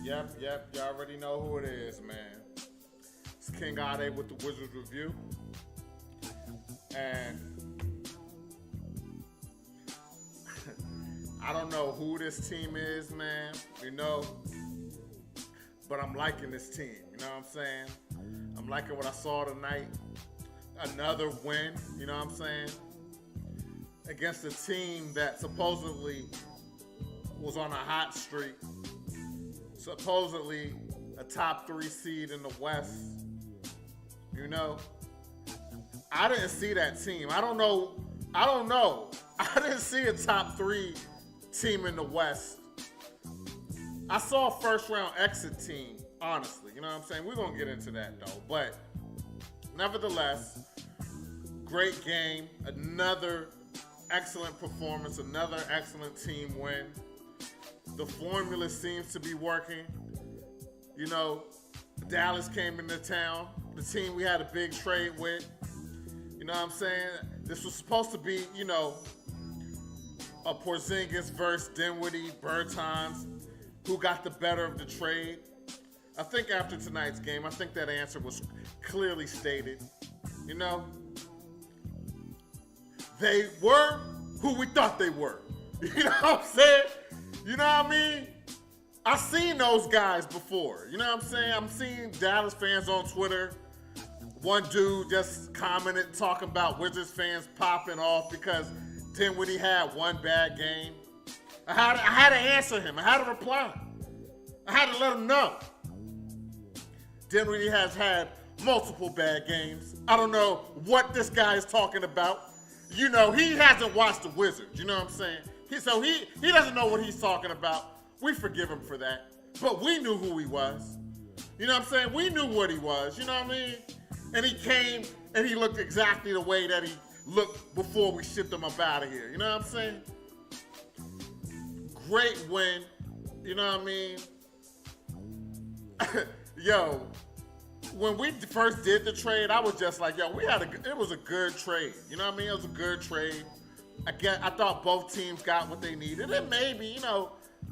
Yep. Y'all already know who it is, man. It's King Ade with the Wizards Review. And I don't know who this team is, man. But I'm liking this team. You know what I'm saying? I'm liking what I saw tonight. Another win, you know what I'm saying? Against a team that supposedly was on a hot streak. Supposedly a top 3 seed in the West. I didn't see that team. I don't know. I didn't see a top 3 team in the West. I saw a first round exit team, honestly. You know what I'm saying? We're going to get into that though. But nevertheless, great game. Another excellent performance. Another excellent team win. The formula seems to be working. Dallas came into town. The team we had a big trade with. You know what I'm saying? This was supposed to be, a Porzingis versus Dinwiddie, Bertans. Who got the better of the trade? I think after tonight's game, I think that answer was clearly stated. They were who we thought they were. You know what I'm saying? You know what I mean? I've seen those guys before. You know what I'm saying? I'm seeing Dallas fans on Twitter. One dude just commented talking about Wizards fans popping off because Dinwiddie had one bad game. I had to answer him. I had to reply. I had to let him know. Dinwiddie has had multiple bad games. I don't know what this guy is talking about. He hasn't watched the Wizards. You know what I'm saying? So he doesn't know what he's talking about. We forgive him for that. But we knew who he was. You know what I'm saying? We knew what he was. You know what I mean? And he came and he looked exactly the way that he looked before we shipped him up out of here. You know what I'm saying? Great win. You know what I mean? Yo, when we first did the trade, I was just like, yo, it was a good trade. You know what I mean? It was a good trade. I thought both teams got what they needed. And maybe,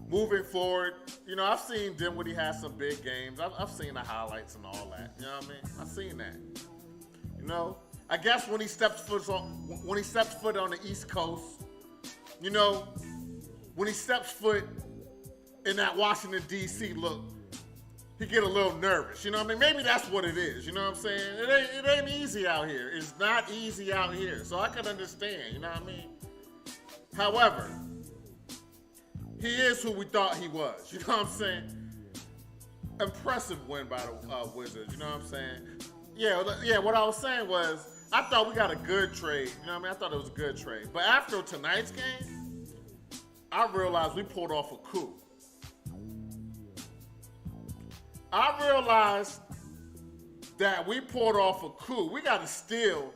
moving forward, I've seen Dinwiddie have some big games. I've seen the highlights and all that. You know what I mean? I've seen that. I guess when he steps foot on the East Coast, when he steps foot in that Washington, D.C. look, he get a little nervous. You know what I mean? Maybe that's what it is. You know what I'm saying? It ain't easy out here. It's not easy out here. So I can understand. You know what I mean? However, he is who we thought he was. You know what I'm saying? Impressive win by the Wizards. You know what I'm saying? Yeah, what I was saying was, I thought we got a good trade. You know what I mean? I thought it was a good trade. But after tonight's game, I realized we pulled off a coup. I realized that we pulled off a coup. We got to steal.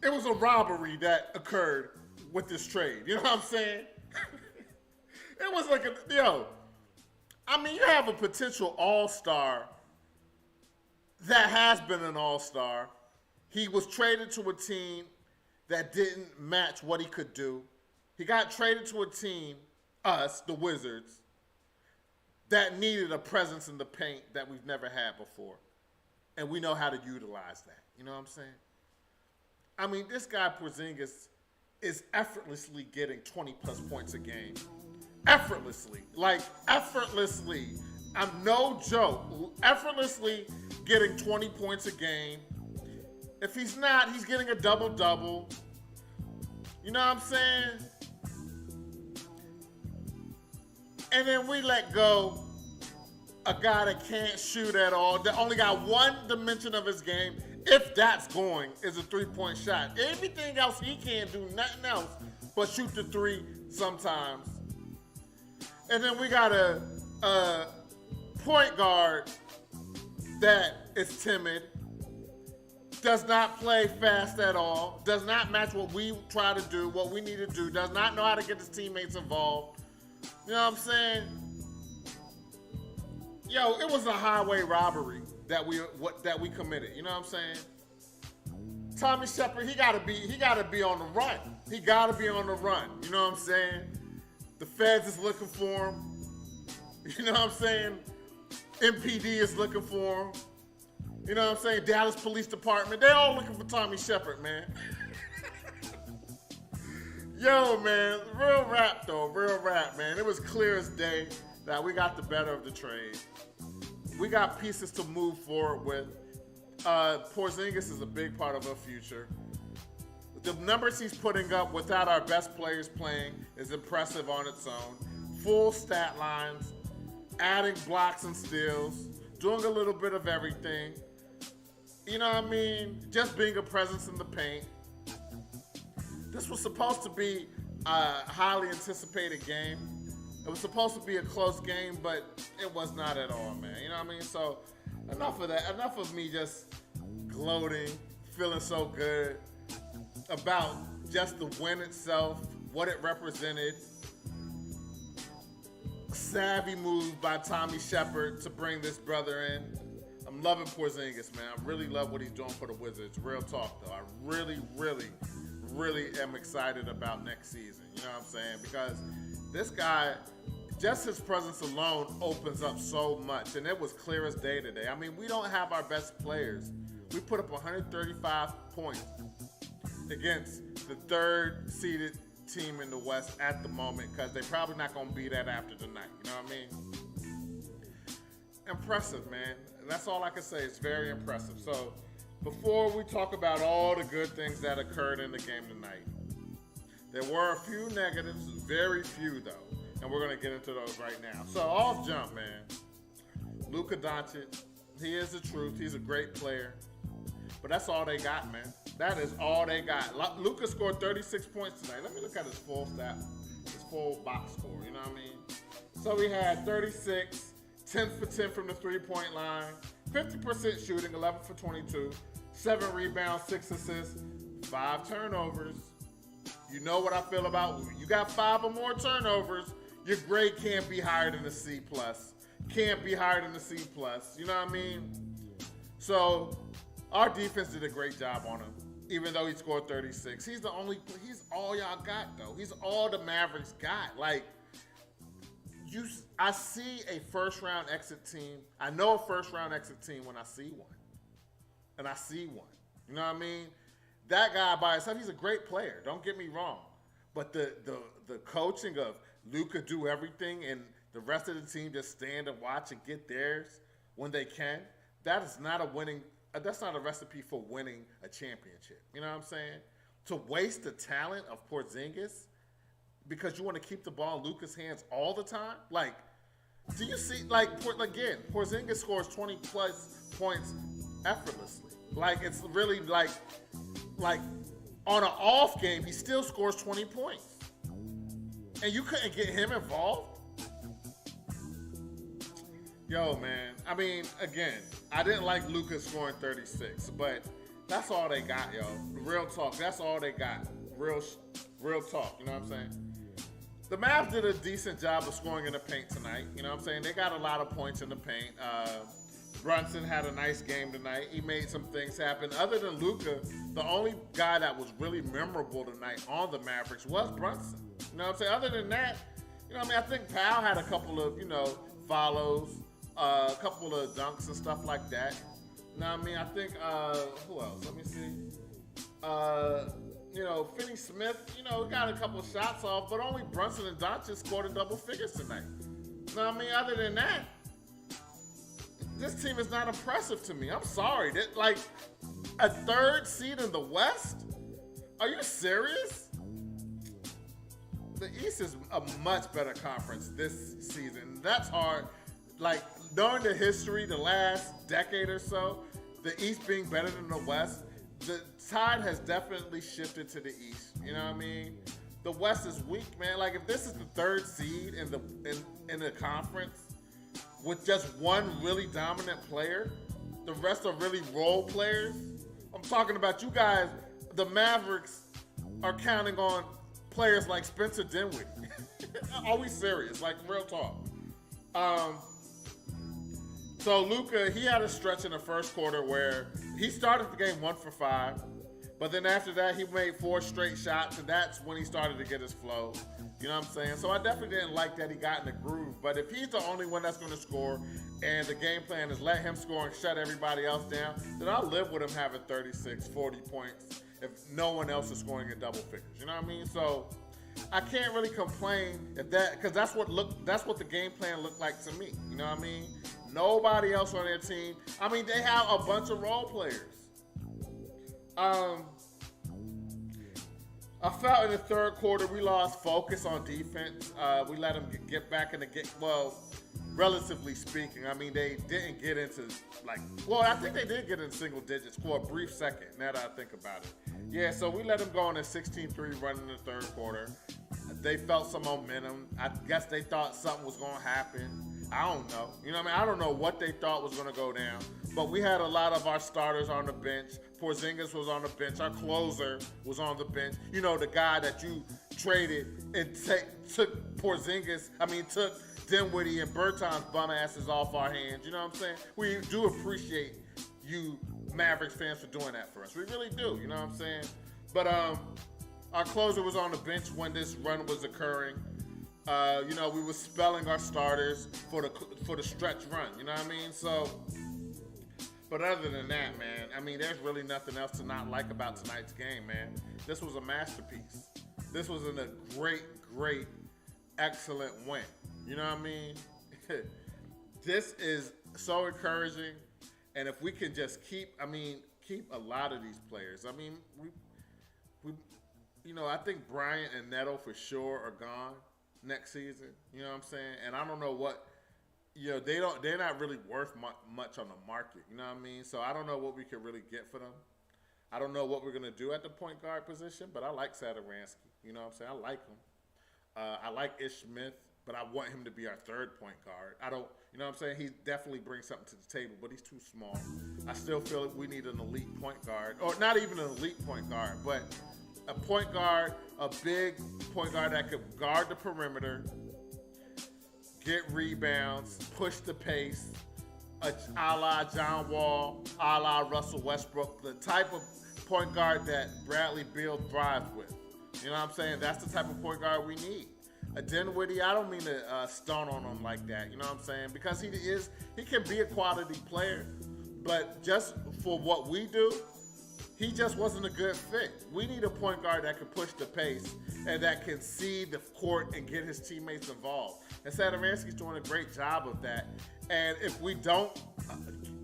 It was a robbery that occurred with this trade. You know what I'm saying? It was like you have a potential all-star that has been an all-star. He was traded to a team that didn't match what he could do. He got traded to a team, us, the Wizards, that needed a presence in the paint that we've never had before. And we know how to utilize that. You know what I'm saying? I mean, this guy Porzingis is effortlessly getting 20-plus points a game. Effortlessly. Like, effortlessly. I'm no joke. Effortlessly getting 20 points a game. If he's not, he's getting a double-double. You know what I'm saying? And then we let go a guy that can't shoot at all, that only got one dimension of his game, if that's going, is a three-point shot. Everything else he can't do, nothing else but shoot the three sometimes. And then we got a point guard that is timid, does not play fast at all, does not match what we try to do, what we need to do, does not know how to get his teammates involved. You know what I'm saying? Yo, it was a highway robbery that we committed. You know what I'm saying? Tommy Shepard, he gotta be on the run. He gotta be on the run. You know what I'm saying? The feds is looking for him. You know what I'm saying? MPD is looking for him. You know what I'm saying? Dallas Police Department. They all looking for Tommy Shepard, man. Yo, man. Real rap, though. Real rap, man. It was clear as day that we got the better of the trade. We got pieces to move forward with. Porzingis is a big part of our future. The numbers he's putting up without our best players playing is impressive on its own. Full stat lines, adding blocks and steals, doing a little bit of everything. You know what I mean? Just being a presence in the paint. This was supposed to be a highly anticipated game. It was supposed to be a close game, but it was not at all, man. You know what I mean? So enough of that. Enough of me just gloating, feeling so good about just the win itself, what it represented. Savvy move by Tommy Shepard to bring this brother in. I'm loving Porzingis, man. I really love what he's doing for the Wizards. Real talk, though. I really, really, really am excited about next season. You know what I'm saying? Because this guy, just his presence alone opens up so much. And it was clear as day today. I mean, we don't have our best players. We put up 135 points against the third seeded team in the West at the moment, because they're probably not going to be that after tonight. You know what I mean? Impressive, man. And that's all I can say. It's very impressive. So before we talk about all the good things that occurred in the game tonight, there were a few negatives, very few though, and we're going to get into those right now. So off jump, man. Luka Doncic, he is the truth. He's a great player. But that's all they got, man. That is all they got. Luka scored 36 points tonight. Let me look at his full stat, his full box score, you know what I mean? So he had 36, 10 for 10 from the three-point line, 50% shooting, 11 for 22, 7 rebounds, 6 assists, 5 turnovers. You know what I feel about, you got 5 or more turnovers, your grade can't be higher than a C+. Can't be higher than a C+. You know what I mean? So our defense did a great job on him, even though he scored 36. He's all y'all got, though. He's all the Mavericks got. Like, I see a first-round exit team. I know a first-round exit team when I see one. And I see one. You know what I mean? That guy by himself, he's a great player. Don't get me wrong. But the coaching of Luka do everything and the rest of the team just stand and watch and get theirs when they can, that is not a winning. That's not a recipe for winning a championship. You know what I'm saying? To waste the talent of Porzingis because you want to keep the ball in Luka's hands all the time? Like, do you see, like, again, Porzingis scores 20-plus points effortlessly. Like, it's really like on an off game, he still scores 20 points. And you couldn't get him involved? Yo, man. I mean, again, I didn't like Luka scoring 36, but that's all they got, yo. Real talk. That's all they got. Real talk. You know what I'm saying? The Mavs did a decent job of scoring in the paint tonight. You know what I'm saying? They got a lot of points in the paint. Brunson had a nice game tonight. He made some things happen. Other than Luka, the only guy that was really memorable tonight on the Mavericks was Brunson. You know what I'm saying? Other than that, you know what I mean? I think Powell had a couple of, follows, a couple of dunks and stuff like that. You know what I mean? I think, who else? Let me see. Finney Smith, got a couple of shots off, but only Brunson and Doncic scored in double figures tonight. You know what I mean? Other than that, this team is not impressive to me. I'm sorry. Like, a third seed in the West? Are you serious? The East is a much better conference this season. That's hard. Like, knowing the history, the last decade or so, the East being better than the West, the tide has definitely shifted to the East. You know what I mean? The West is weak, man. Like, if this is the third seed in the conference with just one really dominant player, the rest are really role players. I'm talking about you guys. The Mavericks are counting on players like Spencer Dinwiddie. Are we serious? Like, real talk. So Luka, he had a stretch in the first quarter where he started the game 1 for 5. But then after that, he made 4 straight shots, and that's when he started to get his flow. You know what I'm saying? So I definitely didn't like that he got in the groove. But if he's the only one that's going to score, and the game plan is let him score and shut everybody else down, then I'll live with him having 36, 40 points if no one else is scoring in double figures. You know what I mean? So I can't really complain if that, because that's what the game plan looked like to me. You know what I mean? Nobody else on their team. I mean, they have a bunch of role players. I felt in the third quarter we lost focus on defense. We let them get back in the game. Well, relatively speaking, I mean, they didn't get into I think they did get in single digits for a brief second, now that I think about it. Yeah, so we let them go on a 16-3 run in the third quarter. They felt some momentum. I guess they thought something was going to happen. I don't know. You know what I mean? I don't know what they thought was going to go down. But we had a lot of our starters on the bench. Porzingis was on the bench. Our closer was on the bench. You know, the guy that you traded and took Dinwiddie and Bertans bum asses off our hands. You know what I'm saying? We do appreciate you Mavericks fans for doing that for us. We really do. You know what I'm saying? But our closer was on the bench when this run was occurring. You know, we were spelling our starters for the stretch run. You know what I mean? So, but other than that, man, I mean, there's really nothing else to not like about tonight's game, man. This was a masterpiece. This was a great, excellent win. You know what I mean? This is so encouraging, and if we can just keep a lot of these players. I mean, we I think Bryant and Neto for sure are gone next season. You know what I'm saying? And I don't know what, they're not really worth much on the market. You know what I mean? So I don't know what we could really get for them. I don't know what we're going to do at the point guard position, but I like Satoransky. You know what I'm saying? I like him. I like Ish Smith, but I want him to be our third point guard. You know what I'm saying? He definitely brings something to the table, but he's too small. I still feel like we need an elite point guard, or not even an elite point guard, but a point guard, a big point guard that could guard the perimeter, get rebounds, push the pace, a la John Wall, a la Russell Westbrook, the type of point guard that Bradley Beal thrives with. You know what I'm saying? That's the type of point guard we need. A Dinwiddie, I don't mean to stone on him like that, you know what I'm saying? Because he can be a quality player, but just for what we do, he just wasn't a good fit. We need a point guard that can push the pace and that can see the court and get his teammates involved. And Satoransky's doing a great job of that. And if we don't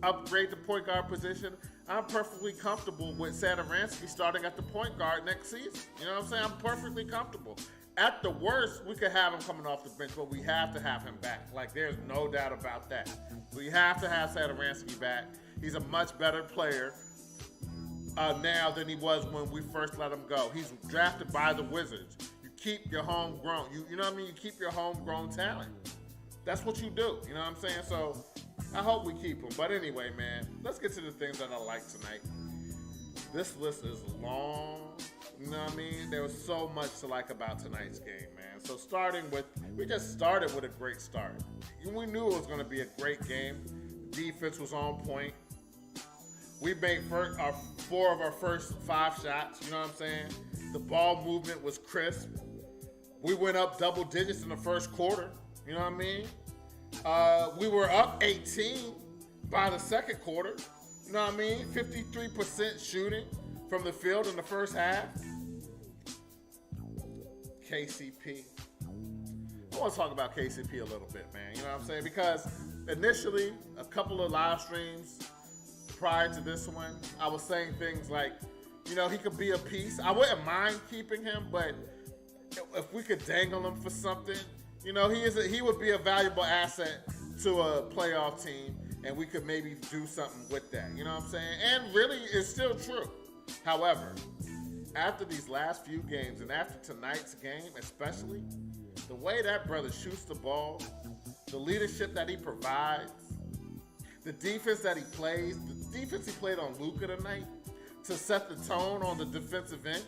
upgrade the point guard position, I'm perfectly comfortable with Satoransky starting at the point guard next season. You know what I'm saying? I'm perfectly comfortable. At the worst, we could have him coming off the bench, but we have to have him back. Like, there's no doubt about that. We have to have Satoransky back. He's a much better player now than he was when we first let him go. He's drafted by the Wizards. You keep your homegrown. You know what I mean? You keep your homegrown talent. That's what you do. You know what I'm saying? So I hope we keep him. But anyway, man, let's get to the things that I like tonight. This list is long. You know what I mean? There was so much to like about tonight's game, man. So we just started with a great start. We knew it was going to be a great game. Defense was on point. We made 4 of our first 5 shots, you know what I'm saying? The ball movement was crisp. We went up double digits in the first quarter, you know what I mean? We were up 18 by the second quarter, you know what I mean? 53% shooting from the field in the first half. KCP. I want to talk about KCP a little bit, man, you know what I'm saying? Because initially, a couple of live streams prior to this one, I was saying things like, he could be a piece. I wouldn't mind keeping him, but if we could dangle him for something, he would be a valuable asset to a playoff team, and we could maybe do something with that. You know what I'm saying? And really, it's still true. However, after these last few games, and after tonight's game especially, the way that brother shoots the ball, the leadership that he provides, the defense that he plays, the defense he played on Luka tonight to set the tone on the defensive end.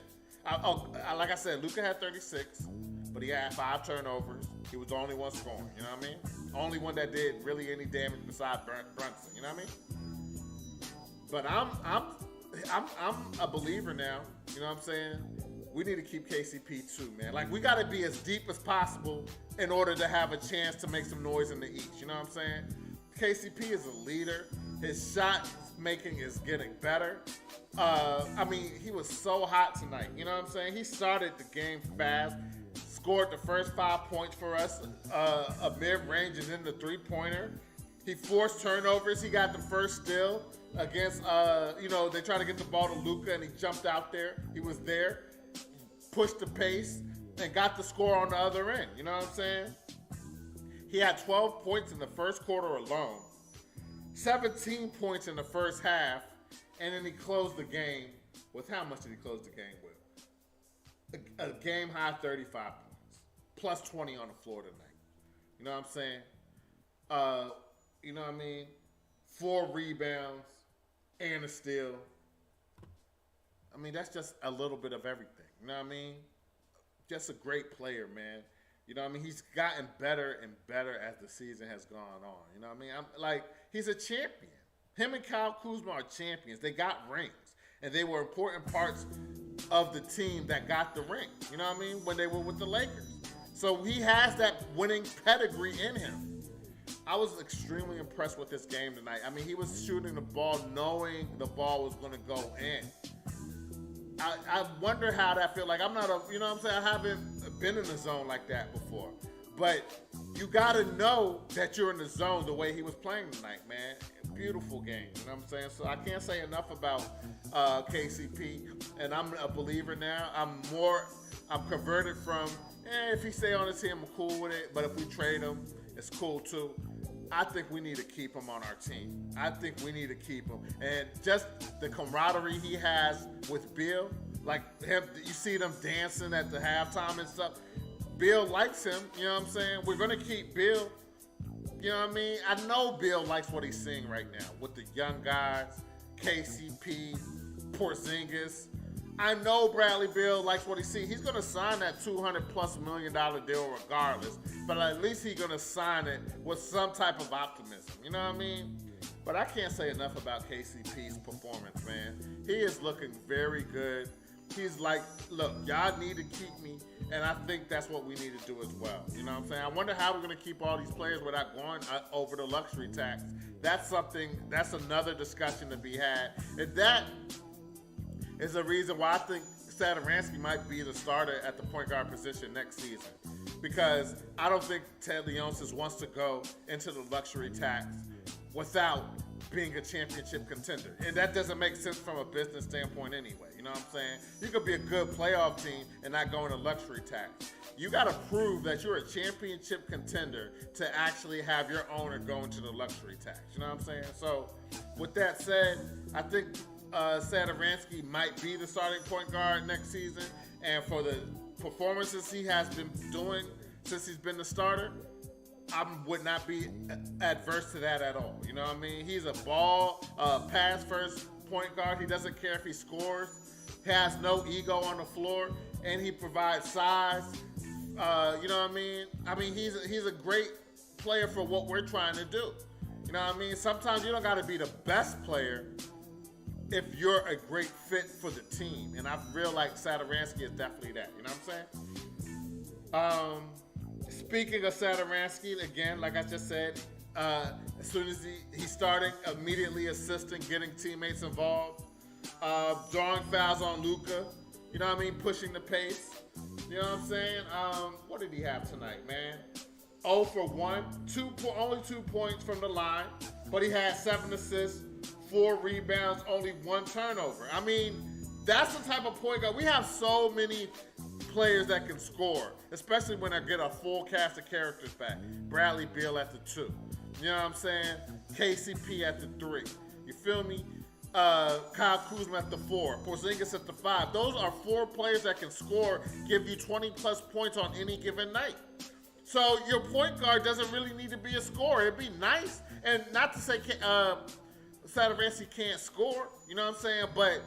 Like I said, Luka had 36, but he had 5 turnovers. He was the only one scoring, you know what I mean? Only one that did really any damage besides Brunson, you know what I mean? But I'm a believer now. You know what I'm saying? We need to keep KCP too, man. Like we got to be as deep as possible in order to have a chance to make some noise in the East. You know what I'm saying? KCP is a leader. His shot making is getting better. I mean, he was so hot tonight. You know what I'm saying? He started the game fast, scored the first 5 points for us, a mid-range and then the three-pointer. He forced turnovers. He got the first steal against, they tried to get the ball to Luka, and he jumped out there. He was there, pushed the pace, and got the score on the other end. You know what I'm saying? He had 12 points in the first quarter alone, 17 points in the first half, and then he closed the game with, how much did he close the game with? A game high 35 points, plus 20 on the floor tonight. You know what I'm saying? You know what I mean? 4 rebounds and a steal. I mean, that's just a little bit of everything. You know what I mean? Just a great player, man. You know what I mean? He's gotten better and better as the season has gone on. You know what I mean? He's a champion. Him and Kyle Kuzma are champions. They got rings. And they were important parts of the team that got the ring. You know what I mean? When they were with the Lakers. So he has that winning pedigree in him. I was extremely impressed with this game tonight. I mean, he was shooting the ball knowing the ball was going to go in. I wonder how that feels. Like, I'm not you know what I'm saying? I haven't been in a zone like that before. But you got to know that you're in the zone the way he was playing tonight, man. Beautiful game. You know what I'm saying? So I can't say enough about KCP. And I'm a believer now. I'm converted from, if he stay on the team, I'm cool with it. But if we trade him, it's cool too. I think we need to keep him on our team. I think we need to keep him. And just the camaraderie he has with Bill, like him, you see them dancing at the halftime and stuff. Bill likes him, you know what I'm saying? We're going to keep Bill, you know what I mean? I know Bill likes what he's seeing right now with the young guys, KCP, Porzingis. I know Bradley Beal likes what he sees. He's going to sign that $200+ million deal regardless, but at least he's going to sign it with some type of optimism. You know what I mean? But I can't say enough about KCP's performance, man. He is looking very good. He's like, look, y'all need to keep me, and I think that's what we need to do as well. You know what I'm saying? I wonder how we're going to keep all these players without going over the luxury tax. That's another discussion to be had. And that is the reason why I think Satoransky might be the starter at the point guard position next season. Because I don't think Ted Leonsis wants to go into the luxury tax without being a championship contender. And that doesn't make sense from a business standpoint anyway. You know what I'm saying? You could be a good playoff team and not go into luxury tax. You got to prove that you're a championship contender to actually have your owner go into the luxury tax. You know what I'm saying? So with that said, I think Satoransky might be the starting point guard next season, and for the performances he has been doing since he's been the starter, I would not be adverse to that at all. You know what I mean? He's a pass first point guard. He doesn't care if he scores. He has no ego on the floor, and he provides size. You know what I mean? I mean, he's a great player for what we're trying to do. You know what I mean? Sometimes you don't got to be the best player if you're a great fit for the team. And I feel like Satoransky is definitely that. You know what I'm saying? Speaking of Satoransky, again, like I just said, as soon as he's starting, immediately assisting, getting teammates involved, drawing fouls on Luka, you know what I mean, pushing the pace. You know what I'm saying? What did he have tonight, man? 0 for 1, only 2 points from the line, but he had 7 assists, 4 rebounds, only 1 turnover. I mean, that's the type of point guard. We have so many players that can score, especially when I get a full cast of characters back. Bradley Beal at the 2. You know what I'm saying? KCP at the 3. You feel me? Kyle Kuzma at the 4. Porzingis at the 5. Those are 4 players that can score, give you 20+ points on any given night. So your point guard doesn't really need to be a scorer. It'd be nice, and not to say Satoransky can't score, you know what I'm saying? But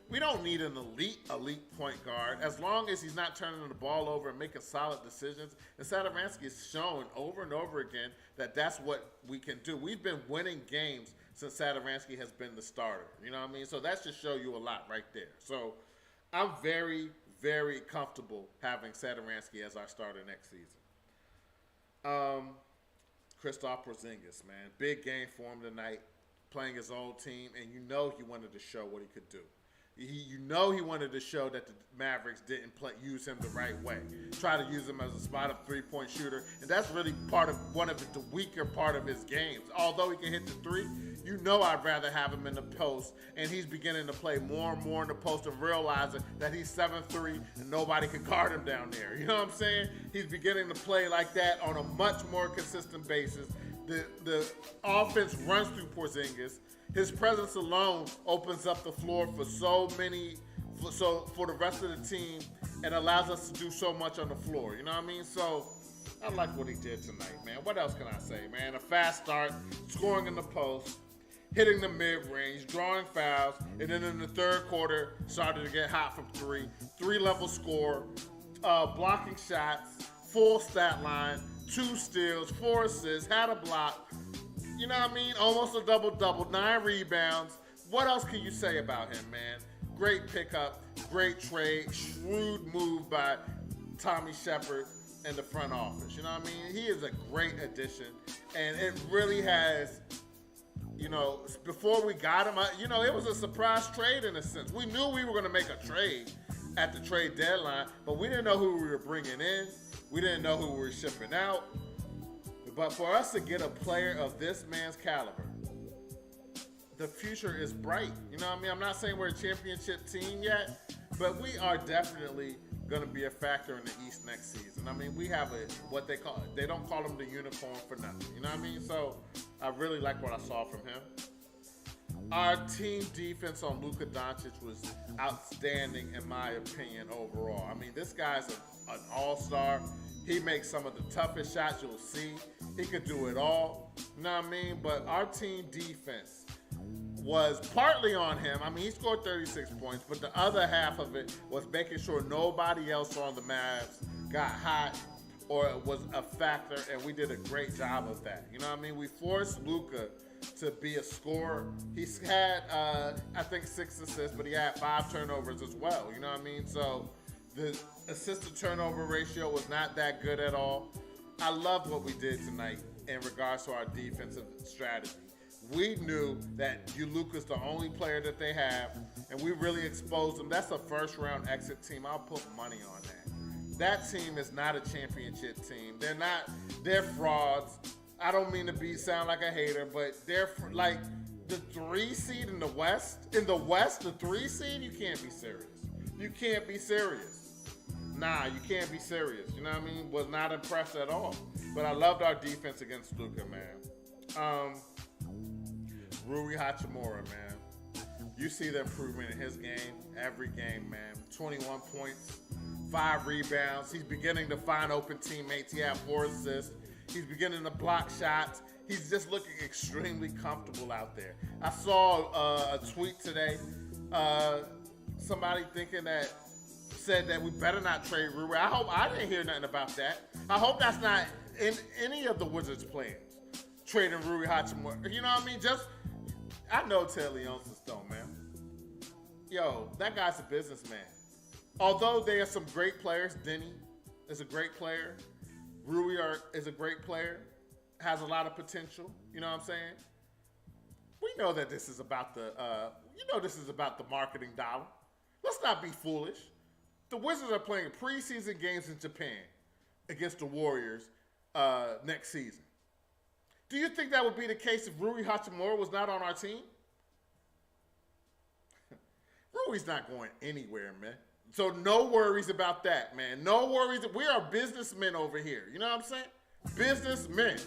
we don't need an elite point guard as long as he's not turning the ball over and making solid decisions. And Satoransky has shown over and over again that that's what we can do. We've been winning games since Sadaransky has been the starter. You know what I mean? So that should show you a lot right there. So I'm very, very comfortable having Sadaransky as our starter next season. Kristaps Porzingis, man, big game for him tonight, playing his old team, and you know he wanted to show what he could do. You know he wanted to show that the Mavericks didn't use him the right way. Try to use him as a spot-up three-point shooter, and that's really one of the weaker part of his games. Although he can hit the three, you know I'd rather have him in the post, and he's beginning to play more and more in the post and realizing that he's 7'3", and nobody can guard him down there. You know what I'm saying? He's beginning to play like that on a much more consistent basis. The offense runs through Porzingis. His presence alone opens up the floor for for the rest of the team and allows us to do so much on the floor. You know what I mean? So I like what he did tonight, man. What else can I say, man? A fast start, scoring in the post, hitting the mid-range, drawing fouls, and then in the third quarter started to get hot from three. Three-level score, blocking shots, full stat line, 2 steals, 4 assists, had a block. You know what I mean? Almost a double-double, 9 rebounds. What else can you say about him, man? Great pickup, great trade, shrewd move by Tommy Shepard and the front office. You know what I mean? He is a great addition, and it really has, before we got him, it was a surprise trade in a sense. We knew we were going to make a trade at the trade deadline, but we didn't know who we were bringing in. We didn't know who we were shipping out. But for us to get a player of this man's caliber, the future is bright. You know what I mean? I'm not saying we're a championship team yet, but we are definitely going to be a factor in the East next season. I mean, we have they don't call him the unicorn for nothing. You know what I mean? So I really like what I saw from him. Our team defense on Luka Doncic was outstanding in my opinion overall. I mean, this guy's an all-star. He makes some of the toughest shots you'll see. He could do it all. You know what I mean? But our team defense was partly on him. I mean, he scored 36 points, but the other half of it was making sure nobody else on the Mavs got hot or was a factor, and we did a great job of that. You know what I mean? We forced Luka to be a scorer. He's had, I think, 6 assists, but he had 5 turnovers as well. You know what I mean? So the assist-to-turnover ratio was not that good at all. I loved what we did tonight in regards to our defensive strategy. We knew that Luka's the only player that they have, and we really exposed them. That's a first-round exit team. I'll put money on that. That team is not a championship team. They're frauds. I don't mean to sound like a hater, but they're like the 3 seed in the West. In the West, the 3 seed, you can't be serious. You can't be serious. Nah, you can't be serious. You know what I mean? Was not impressed at all. But I loved our defense against Luka, man. Rui Hachimura, man. You see the improvement in his game every game, man. 21 points, 5 rebounds. He's beginning to find open teammates. He had 4 assists. He's beginning to block shots. He's just looking extremely comfortable out there. I saw a tweet today. Somebody said that we better not trade Rui. I didn't hear nothing about that. I hope that's not in any of the Wizards' plans. Trading Rui Hachimura. You know what I mean? I know Ted Leonsis don't, man. Yo, that guy's a businessman. Although there are some great players, Denny is a great player. Rui is a great player. Has a lot of potential. You know what I'm saying? We know that this is about the marketing dollar. Let's not be foolish. The Wizards are playing preseason games in Japan against the Warriors next season. Do you think that would be the case if Rui Hachimura was not on our team? Rui's not going anywhere, man. So no worries about that, man. No worries. We are businessmen over here. You know what I'm saying? Businessmen.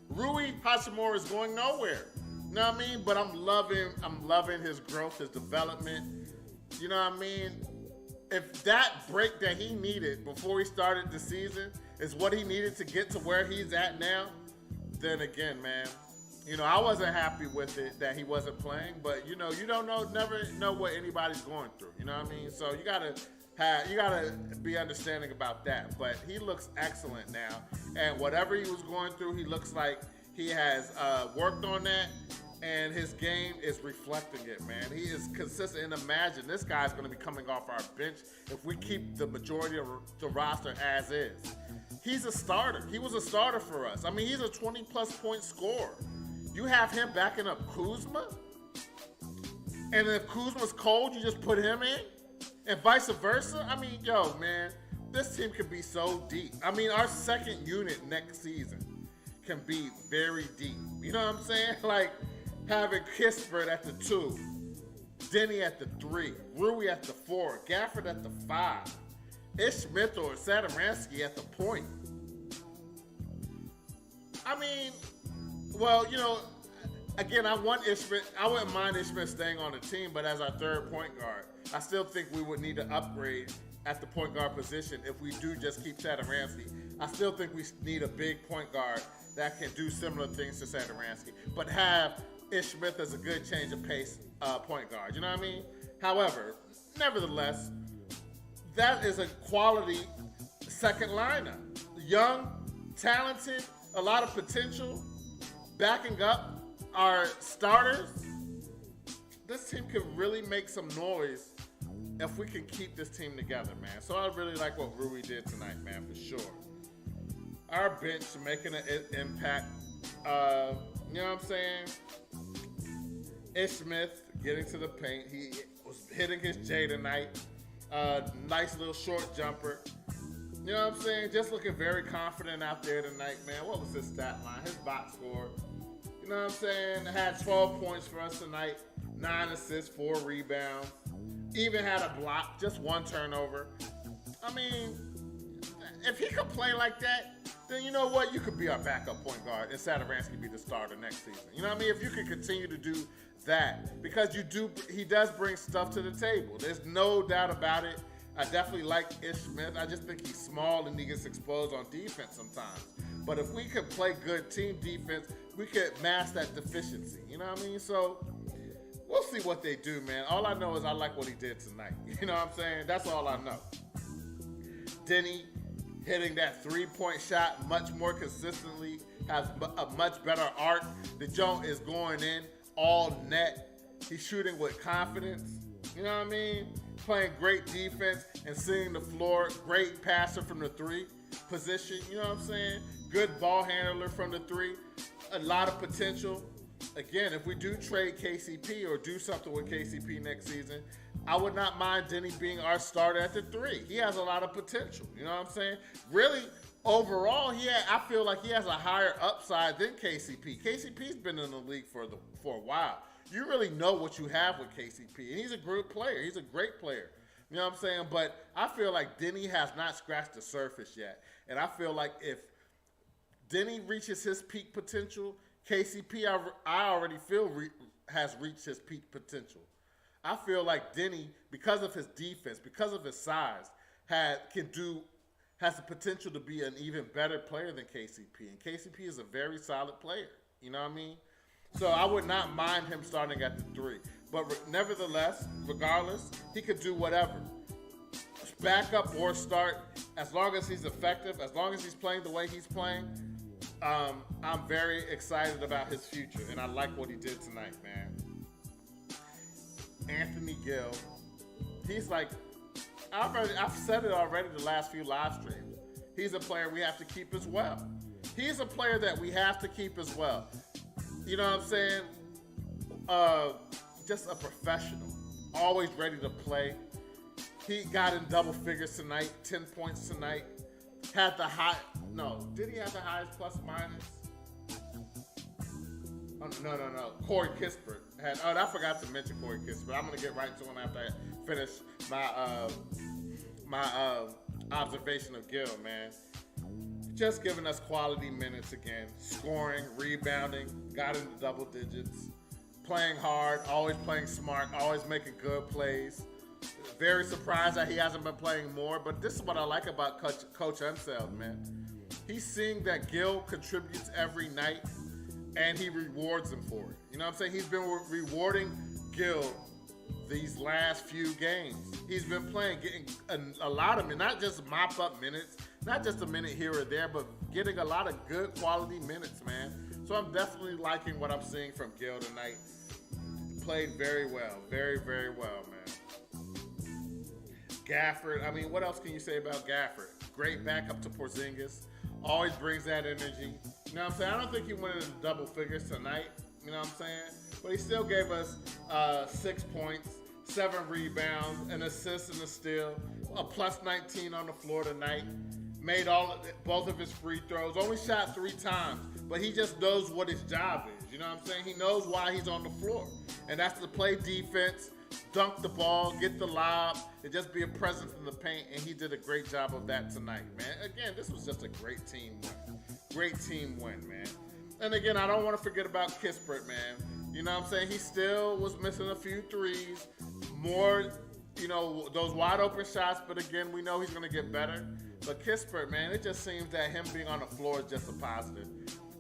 Rui Hachimura is going nowhere. You know what I mean? But I'm loving his growth, his development. You know what I mean? If that break that he needed before he started the season is what he needed to get to where he's at now, then again, man, I wasn't happy with it that he wasn't playing, but you don't never know what anybody's going through. You know what I mean? So you gotta be understanding about that. But he looks excellent now, and whatever he was going through, he looks like he has worked on that, and his game is reflecting it, man. He is consistent. And imagine this guy's going to be coming off our bench if we keep the majority of the roster as is. He's a starter. He was a starter for us. I mean, he's a 20-plus point scorer. You have him backing up Kuzma, and if Kuzma's cold, you just put him in, and vice versa. I mean, yo, man, this team can be so deep. I mean, our second unit next season can be very deep. You know what I'm saying? Like, having Kispert at the 2, Denny at the 3, Rui at the 4, Gafford at the 5, Ish Smith or Satoransky at the point. I mean, well, you know, again, I wouldn't mind Ish Smith staying on the team, but as our third point guard, I still think we would need to upgrade at the point guard position if we do just keep Satoransky. I still think we need a big point guard that can do similar things to Satoransky, but have Ish Smith as a good change of pace point guard. You know what I mean? However, nevertheless, that is a quality second lineup. Young, talented, a lot of potential, backing up our starters. This team can really make some noise if we can keep this team together, man. So I really like what Rui did tonight, man, for sure. Our bench making an impact. You know what I'm saying? Ish Smith getting to the paint. He was hitting his J tonight. Nice little short jumper. You know what I'm saying? Just looking very confident out there tonight, man. What was his stat line? His box score. You know what I'm saying? Had 12 points for us tonight. 9 assists, 4 rebounds. Even had a block, just 1 turnover. I mean, if he could play like that, then you know what? You could be our backup point guard and Satoransky be the starter next season. You know what I mean? If you could continue to do that, because he does bring stuff to the table. There's no doubt about it. I definitely like Ish Smith. I just think he's small and he gets exposed on defense sometimes. But if we could play good team defense, we could mask that deficiency. You know what I mean? So we'll see what they do, man. All I know is I like what he did tonight. You know what I'm saying? That's all I know. Denny hitting that three-point shot much more consistently, has a much better arc. The joint is going in all net. He's shooting with confidence. You know what I mean? Playing great defense and seeing the floor. Great passer from the 3 position. You know what I'm saying? Good ball handler from the 3. A lot of potential. Again, if we do trade KCP or do something with KCP next season, I would not mind Denny being our starter at the 3. He has a lot of potential. You know what I'm saying? Really, overall, I feel like he has a higher upside than KCP. KCP's been in the league for a while. You really know what you have with KCP. And he's a good player. He's a great player. You know what I'm saying? But I feel like Denny has not scratched the surface yet. And I feel like if Denny reaches his peak potential, KCP, I already feel has reached his peak potential. I feel like Denny, because of his defense, because of his size, has the potential to be an even better player than KCP. And KCP is a very solid player. You know what I mean? So I would not mind him starting at the 3. But nevertheless, regardless, he could do whatever. Back up or start, as long as he's effective, as long as he's playing the way he's playing. I'm very excited about his future, and I like what he did tonight, man. Anthony Gill, he's like, I've said it already the last few live streams. He's a player we have to keep as well. He's a player that we have to keep as well. You know what I'm saying? Just a professional, always ready to play. He got in double figures tonight, 10 points tonight. Had the did he have the highest plus minus? Oh, no. Corey Kispert had. Oh, I forgot to mention Corey Kispert. I'm gonna get right to him after I finish my observation of Gill, man. Just giving us quality minutes again, scoring, rebounding, got into double digits, playing hard, always playing smart, always making good plays. Very surprised that he hasn't been playing more, but this is what I like about Coach Unseld, man. He's seeing that Gill contributes every night, and he rewards him for it. You know what I'm saying? He's been rewarding Gill these last few games. He's been playing, getting a lot of minutes, not just mop-up minutes, not just a minute here or there, but getting a lot of good quality minutes, man. So I'm definitely liking what I'm seeing from Gil tonight. Played very well, very, very well, man. Gafford, I mean, what else can you say about Gafford? Great backup to Porzingis. Always brings that energy. You know what I'm saying? I don't think he went into double figures tonight. You know what I'm saying? But he still gave us 6 points, 7 rebounds, an assist and a steal, a plus 19 on the floor tonight. Made both of his free throws. Only shot 3 times, but he just knows what his job is. You know what I'm saying? He knows why he's on the floor, and that's to play defense, dunk the ball, get the lob, and just be a presence in the paint. And he did a great job of that tonight, man. Again, this was just a great team win. Great team win, man. And again, I don't want to forget about Kispert, man. You know what I'm saying? He still was missing a few threes, more, you know, those wide open shots. But again, we know he's going to get better. But Kispert, man, it just seems that him being on the floor is just a positive.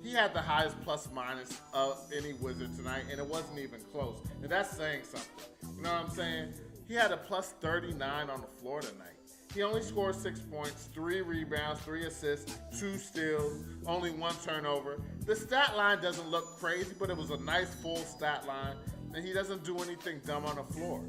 He had the highest plus minus of any Wizard tonight, and it wasn't even close. And that's saying something. You know what I'm saying? He had a plus 39 on the floor tonight. He only scored 6 points, 3 rebounds, 3 assists, 2 steals, only 1 turnover. The stat line doesn't look crazy, but it was a nice full stat line, and he doesn't do anything dumb on the floor.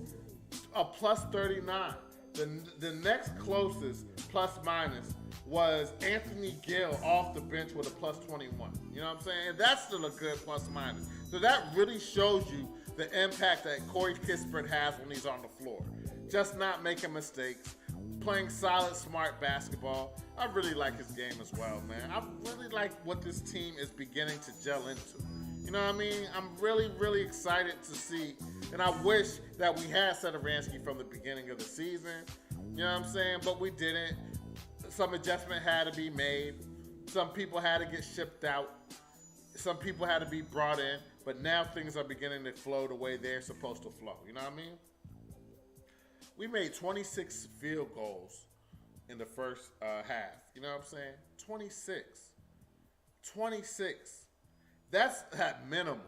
A plus 39. The next closest plus minus was Anthony Gill off the bench with a plus 21. You know what I'm saying? That's still a good plus minus. So that really shows you the impact that Corey Kispert has when he's on the floor. Just not making mistakes, playing solid, smart basketball. I really like his game as well, man. I really like what this team is beginning to gel into. You know what I mean? I'm really, really excited to see, and I wish that we had Satoransky from the beginning of the season. You know what I'm saying? But we didn't. Some adjustment had to be made. Some people had to get shipped out. Some people had to be brought in. But now things are beginning to flow the way they're supposed to flow. You know what I mean? We made 26 field goals in the first half. You know what I'm saying? 26. 26. That's at minimum,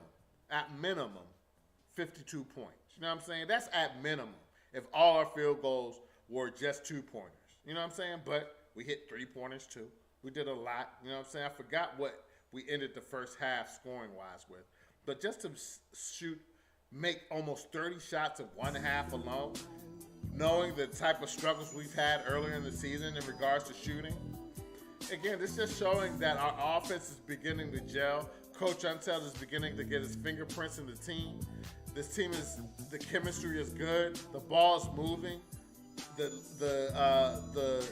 52 points. You know what I'm saying? That's at minimum if all our field goals were just 2-pointers. You know what I'm saying? But we hit 3-pointers too. We did a lot. You know what I'm saying? I forgot what we ended the first half scoring-wise with. But just to make almost 30 shots in one half alone, knowing the type of struggles we've had earlier in the season in regards to shooting, again, this is just showing that our offense is beginning to gel. Coach Untel is beginning to get his fingerprints in the team. This team the chemistry is good. The ball is moving. The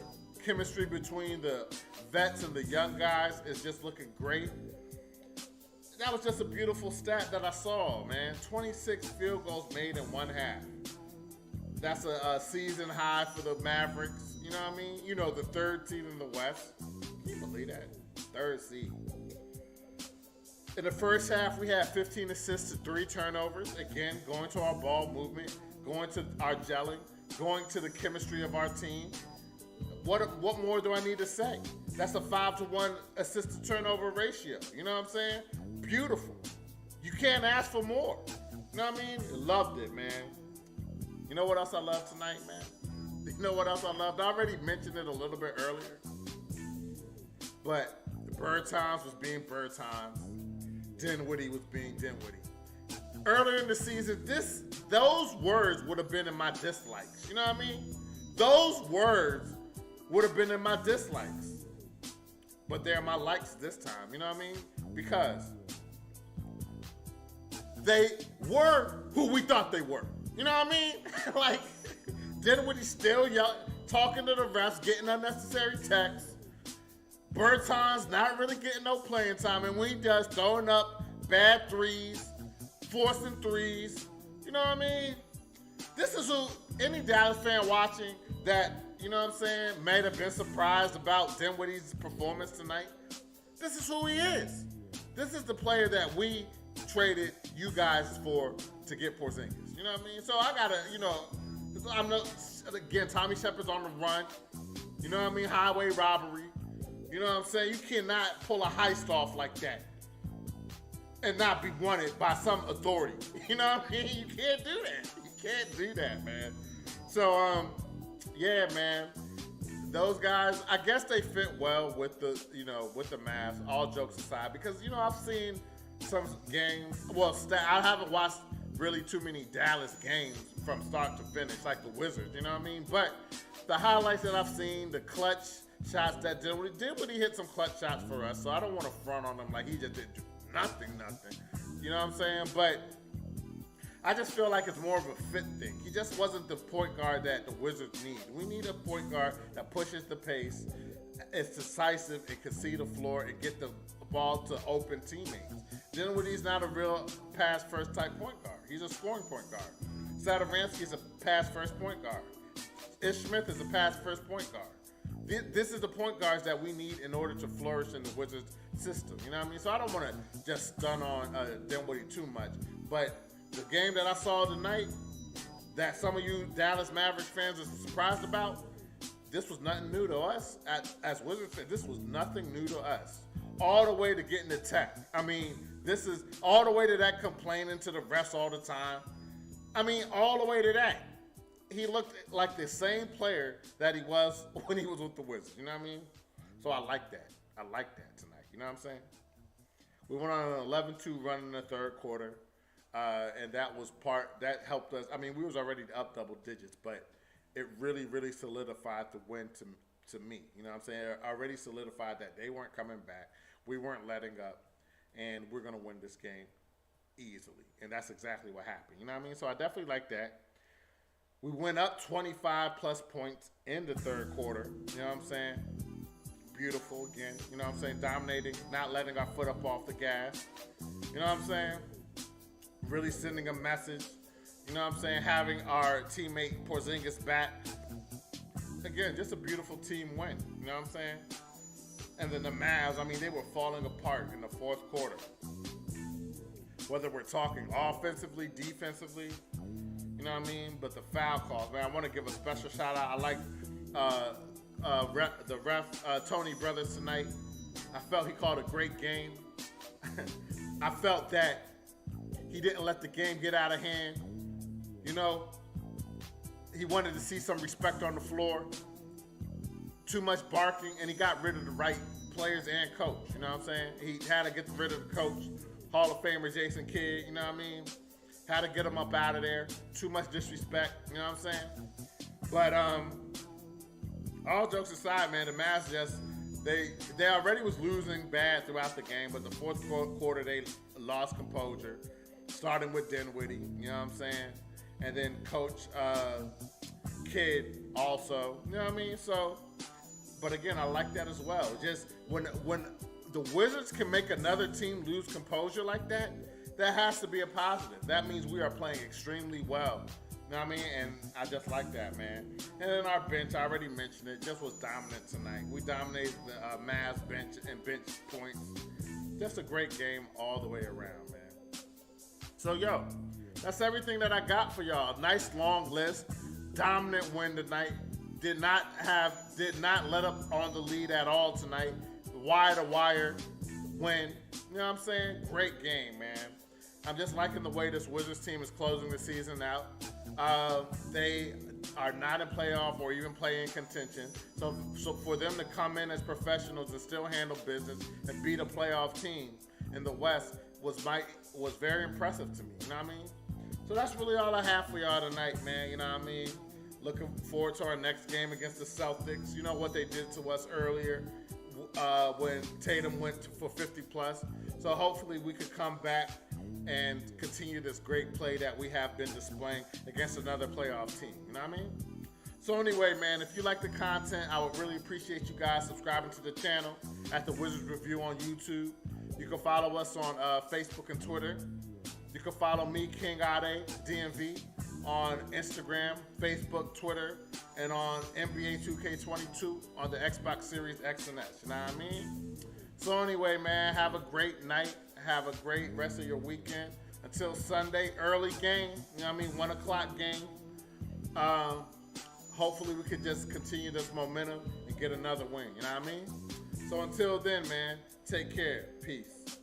chemistry between the vets and the young guys is just looking great. That was just a beautiful stat that I saw, man. 26 field goals made in one half. That's a season high for the Mavericks. You know what I mean? You know, the 3rd seed in the West. Can you believe that? 3rd seed. In the first half, we had 15 assists to 3 turnovers. Again, going to our ball movement, going to our gelling, going to the chemistry of our team. What more do I need to say? That's a 5-to-1 assist to turnover ratio. You know what I'm saying? Beautiful. You can't ask for more. You know what I mean? Loved it, man. You know what else I love tonight, man? You know what else I loved? I already mentioned it a little bit earlier. But the Bird Times was being Bird Times. Dinwiddie was being Dinwiddie. Earlier in the season, those words would have been in my dislikes. You know what I mean? Those words would have been in my dislikes. But they're my likes this time. You know what I mean? Because they were who we thought they were. You know what I mean? Like, Dinwiddie still talking to the refs, getting unnecessary texts. Bertans not really getting no playing time, and we just throwing up bad threes, forcing threes. You know what I mean? This is who any Dallas fan watching that, you know what I'm saying, may have been surprised about Dinwiddie's performance tonight. This is who he is. This is the player that we traded you guys for to get Porzingis. You know what I mean? So I gotta, again, Tommy Shepard's on the run. You know what I mean? Highway robbery. You know what I'm saying? You cannot pull a heist off like that and not be wanted by some authority. You know what I mean? You can't do that. You can't do that, man. So, yeah, man. those guys, I guess they fit well with the with the Mavs. All jokes aside, because I've seen some games. Well, I haven't watched really too many Dallas games from start to finish, like the Wizards. You know what I mean? But the highlights that I've seen, the clutch shots that Dinwiddie hit some clutch shots for us. So I don't want to front on him like he just did nothing. You know what I'm saying? But I just feel like it's more of a fit thing. He just wasn't the point guard that the Wizards need. We need a point guard that pushes the pace, is decisive, and can see the floor and get the ball to open teammates. Dinwiddie's not a real pass-first type point guard. He's a scoring point guard. Satoransky's a pass-first point guard. Ish Smith is a pass-first point guard. This is the point guards that we need in order to flourish in the Wizards system. You know what I mean? So I don't want to just stun on Dinwiddie too much. But the game that I saw tonight, that some of you Dallas Mavericks fans are surprised about, this was nothing new to us. As Wizards fans, this was nothing new to us. All the way to getting the tech. I mean, this is all the way to that complaining to the refs all the time. I mean, all the way to that. He looked like the same player that he was when he was with the Wizards. You know what I mean? So I like that. I like that tonight. You know what I'm saying? We went on an 11-2 run in the third quarter, and that helped us. I mean, we was already up double digits, but it really, really solidified the win to me. You know what I'm saying? It already solidified that they weren't coming back. We weren't letting up, and we're going to win this game easily. And that's exactly what happened. You know what I mean? So I definitely like that. We went up 25-plus points in the third quarter. You know what I'm saying? Beautiful again. You know what I'm saying? Dominating, not letting our foot up off the gas. You know what I'm saying? Really sending a message. You know what I'm saying? Having our teammate Porzingis back. Again, just a beautiful team win. You know what I'm saying? And then the Mavs, I mean, they were falling apart in the fourth quarter. Whether we're talking offensively, defensively, you know what I mean? But the foul calls, man, I want to give a special shout out. I like the ref, Tony Brothers tonight. I felt he called a great game. I felt that he didn't let the game get out of hand. You know, he wanted to see some respect on the floor. Too much barking, and he got rid of the right players and coach. You know what I'm saying? He had to get rid of the coach, Hall of Famer Jason Kidd. You know what I mean? Had to get him up out of there. Too much disrespect. You know what I'm saying? But all jokes aside, man, the Mavs they already was losing bad throughout the game, but the fourth quarter they lost composure, starting with Dinwiddie. You know what I'm saying? And then Coach Kidd also. You know what I mean? So. But again, I like that as well. Just when the Wizards can make another team lose composure like that, that has to be a positive. That means we are playing extremely well. You know what I mean? And I just like that, man. And then our bench, I already mentioned it, just was dominant tonight. We dominated the Mavs bench and bench points. Just a great game all the way around, man. So, yo, that's everything that I got for y'all. Nice long list. Dominant win tonight. Did not let up on the lead at all tonight. Wire to wire win. You know what I'm saying? Great game, man. I'm just liking the way this Wizards team is closing the season out. They are not in playoff or even playing contention. So for them to come in as professionals and still handle business and beat a playoff team in the West was very impressive to me. You know what I mean? So that's really all I have for y'all tonight, man. You know what I mean? Looking forward to our next game against the Celtics. You know what they did to us earlier when Tatum went for 50+. So hopefully we could come back and continue this great play that we have been displaying against another playoff team. You know what I mean? So anyway, man, if you like the content, I would really appreciate you guys subscribing to the channel at the Wizards Review on YouTube. You can follow us on Facebook and Twitter. You can follow me, King Ade, DMV, on Instagram, Facebook, Twitter, and on NBA 2K22 on the Xbox Series X and S. You know what I mean? So anyway, man, have a great night. Have a great rest of your weekend. Until Sunday, early game. You know what I mean? 1 o'clock game. Hopefully we could just continue this momentum and get another win. You know what I mean? So until then, man, take care. Peace.